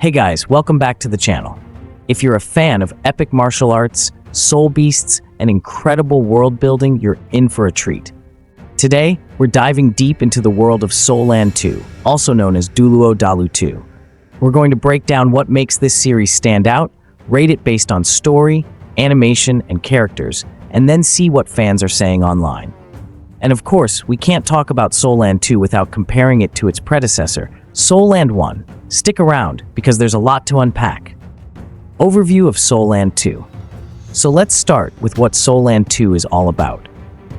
Hey guys, welcome back to the channel. If you're a fan of epic martial arts, soul beasts, and incredible world building, you're in for a treat. Today, we're diving deep into the world of Soul Land 2, also known as Douluo Dalu 2. We're going to break down what makes this series stand out, rate it based on story, animation, and characters, and then see what fans are saying online. And of course, we can't talk about Soul Land 2 without comparing it to its predecessor, Soul Land 1. Stick around, because there's a lot to unpack. Overview of Soul Land 2. So let's start with what Soul Land 2 is all about.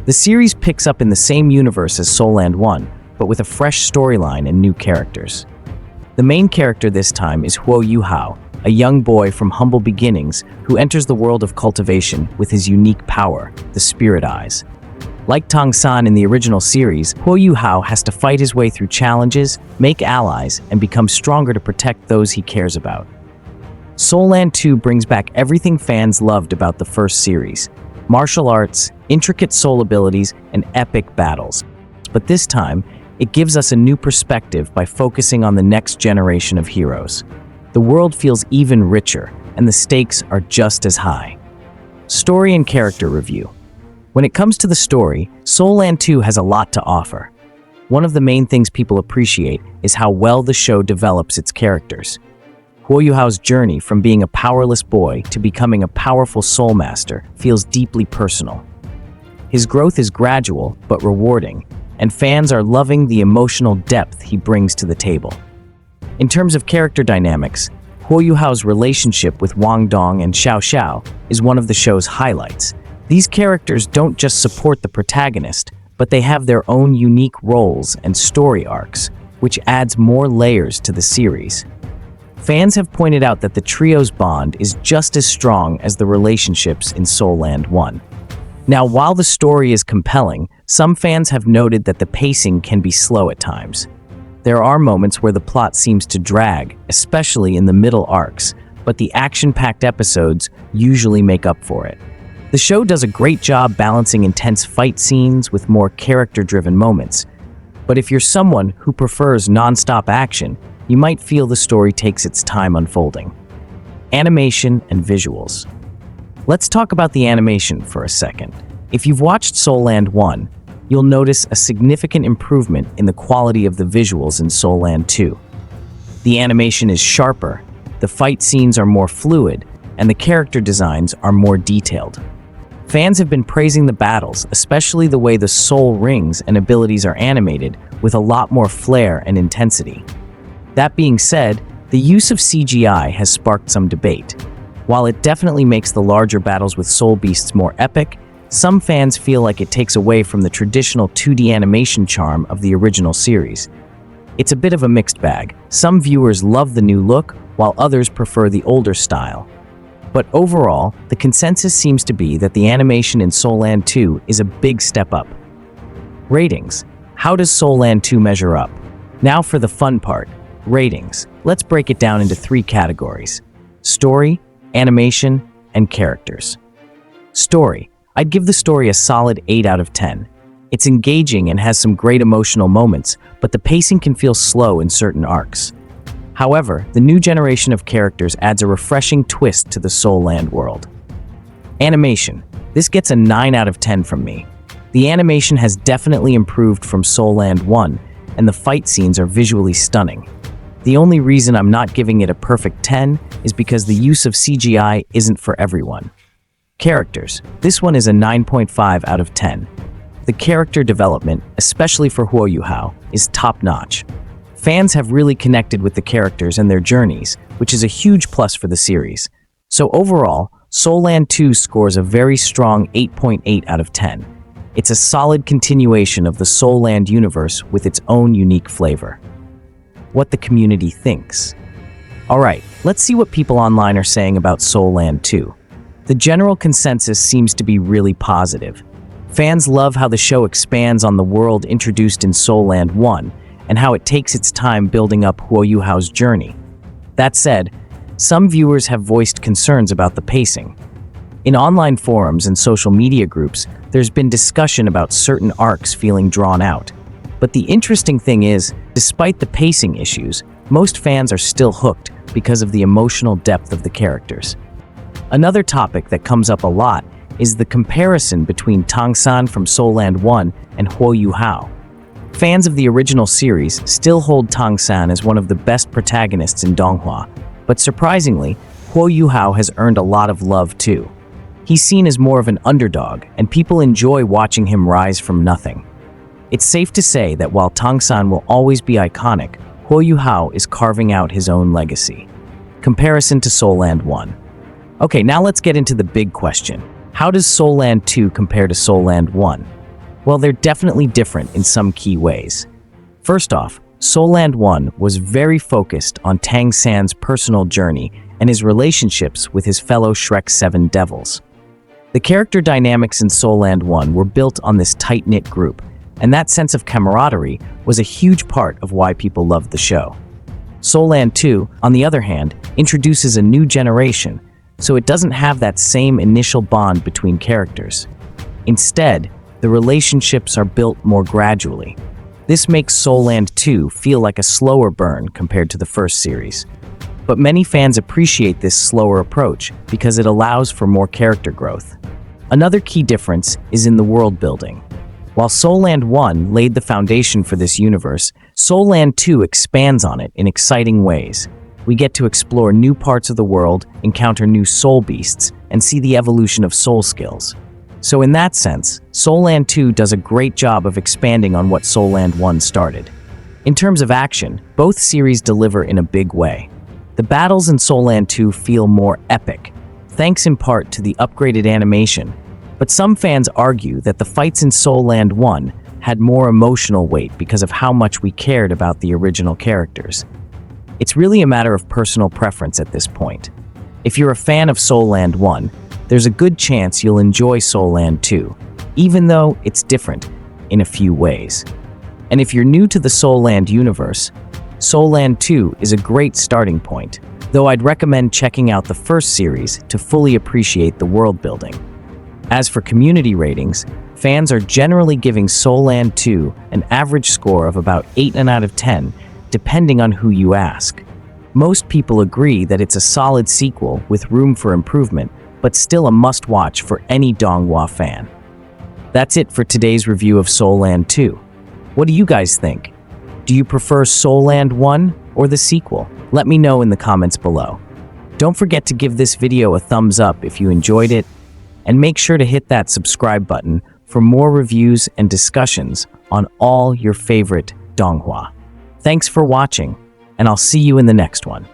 The series picks up in the same universe as Soul Land 1, but with a fresh storyline and new characters. The main character this time is Huo Yuhao, a young boy from humble beginnings who enters the world of cultivation with his unique power, the Spirit Eyes. Like Tang San in the original series, Huo Yuhao has to fight his way through challenges, make allies, and become stronger to protect those he cares about. Soul Land 2 brings back everything fans loved about the first series: martial arts, intricate soul abilities, and epic battles. But this time, it gives us a new perspective by focusing on the next generation of heroes. The world feels even richer, and the stakes are just as high. Story and character review. When it comes to the story, Soul Land 2 has a lot to offer. One of the main things people appreciate is how well the show develops its characters. Huo Yuhao's journey from being a powerless boy to becoming a powerful soul master feels deeply personal. His growth is gradual but rewarding, and fans are loving the emotional depth he brings to the table. In terms of character dynamics, Huo Yuhao's relationship with Wang and Xiao is one of the show's highlights. These characters don't just support the protagonist, but they have their own unique roles and story arcs, which adds more layers to the series. Fans have pointed out that the trio's bond is just as strong as the relationships in Soul Land 1. Now, while the story is compelling, some fans have noted that the pacing can be slow at times. There are moments where the plot seems to drag, especially in the middle arcs, but the action-packed episodes usually make up for it. The show does a great job balancing intense fight scenes with more character-driven moments. But if you're someone who prefers non-stop action, you might feel the story takes its time unfolding. Animation and visuals. Let's talk about the animation for a second. If you've watched Soul Land 1, you'll notice a significant improvement in the quality of the visuals in Soul Land 2. The animation is sharper, the fight scenes are more fluid, and the character designs are more detailed. Fans have been praising the battles, especially the way the soul rings and abilities are animated, with a lot more flair and intensity. That being said, the use of CGI has sparked some debate. While it definitely makes the larger battles with soul beasts more epic, some fans feel like it takes away from the traditional 2D animation charm of the original series. It's a bit of a mixed bag. Some viewers love the new look, while others prefer the older style. But overall, the consensus seems to be that the animation in Soul Land 2 is a big step up. Ratings. How does Soul Land 2 measure up? Now for the fun part, ratings. Let's break it down into 3 categories: story, animation, and characters. Story. I'd give the story a solid 8 out of 10. It's engaging and has some great emotional moments, but the pacing can feel slow in certain arcs. However, the new generation of characters adds a refreshing twist to the Soul Land world. Animation. This gets a 9 out of 10 from me. The animation has definitely improved from Soul Land 1, and the fight scenes are visually stunning. The only reason I'm not giving it a perfect 10 is because the use of CGI isn't for everyone. Characters. This one is a 9.5 out of 10. The character development, especially for Huo Yuhao, is top-notch. Fans have really connected with the characters and their journeys, which is a huge plus for the series. So overall, Soul Land 2 scores a very strong 8.8 out of 10. It's a solid continuation of the Soul Land universe with its own unique flavor. What the community thinks. Alright, let's see what people online are saying about Soul Land 2. The general consensus seems to be really positive. Fans love how the show expands on the world introduced in Soul Land 1, and how it takes its time building up Huo Yuhao's journey. That said, some viewers have voiced concerns about the pacing. In online forums and social media groups, there's been discussion about certain arcs feeling drawn out. But the interesting thing is, despite the pacing issues, most fans are still hooked because of the emotional depth of the characters. Another topic that comes up a lot is the comparison between Tang San from Soul Land 1 and Huo Yuhao. Fans of the original series still hold Tang San as one of the best protagonists in Donghua, but surprisingly, Huo Yuhao has earned a lot of love too. He's seen as more of an underdog, and people enjoy watching him rise from nothing. It's safe to say that while Tang San will always be iconic, Huo Yuhao is carving out his own legacy. Comparison to Soul Land 1. Okay, now let's get into the big question. How does Soul Land 2 compare to Soul Land 1? Well, they're definitely different in some key ways. First off, Soul Land 1 was very focused on Tang San's personal journey and his relationships with his fellow Shrek 7 devils. The character dynamics in Soul Land 1 were built on this tight-knit group, and that sense of camaraderie was a huge part of why people loved the show. Soul Land 2, on the other hand, introduces a new generation, so it doesn't have that same initial bond between characters. Instead, the relationships are built more gradually. This makes Soul Land 2 feel like a slower burn compared to the first series. But many fans appreciate this slower approach because it allows for more character growth. Another key difference is in the world building. While Soul Land 1 laid the foundation for this universe, Soul Land 2 expands on it in exciting ways. We get to explore new parts of the world, encounter new soul beasts, and see the evolution of soul skills. So in that sense, Soul Land 2 does a great job of expanding on what Soul Land 1 started. In terms of action, both series deliver in a big way. The battles in Soul Land 2 feel more epic, thanks in part to the upgraded animation, but some fans argue that the fights in Soul Land 1 had more emotional weight because of how much we cared about the original characters. It's really a matter of personal preference at this point. If you're a fan of Soul Land 1, there's a good chance you'll enjoy Soul Land 2, even though it's different in a few ways. And if you're new to the Soul Land universe, Soul Land 2 is a great starting point, though I'd recommend checking out the first series to fully appreciate the world building. As for community ratings, fans are generally giving Soul Land 2 an average score of about 8 out of 10, depending on who you ask. Most people agree that it's a solid sequel with room for improvement, but still a must-watch for any Donghua fan. That's it for today's review of Soul Land 2. What do you guys think? Do you prefer Soul Land 1 or the sequel? Let me know in the comments below. Don't forget to give this video a thumbs up if you enjoyed it, and make sure to hit that subscribe button for more reviews and discussions on all your favorite Donghua. Thanks for watching, and I'll see you in the next one.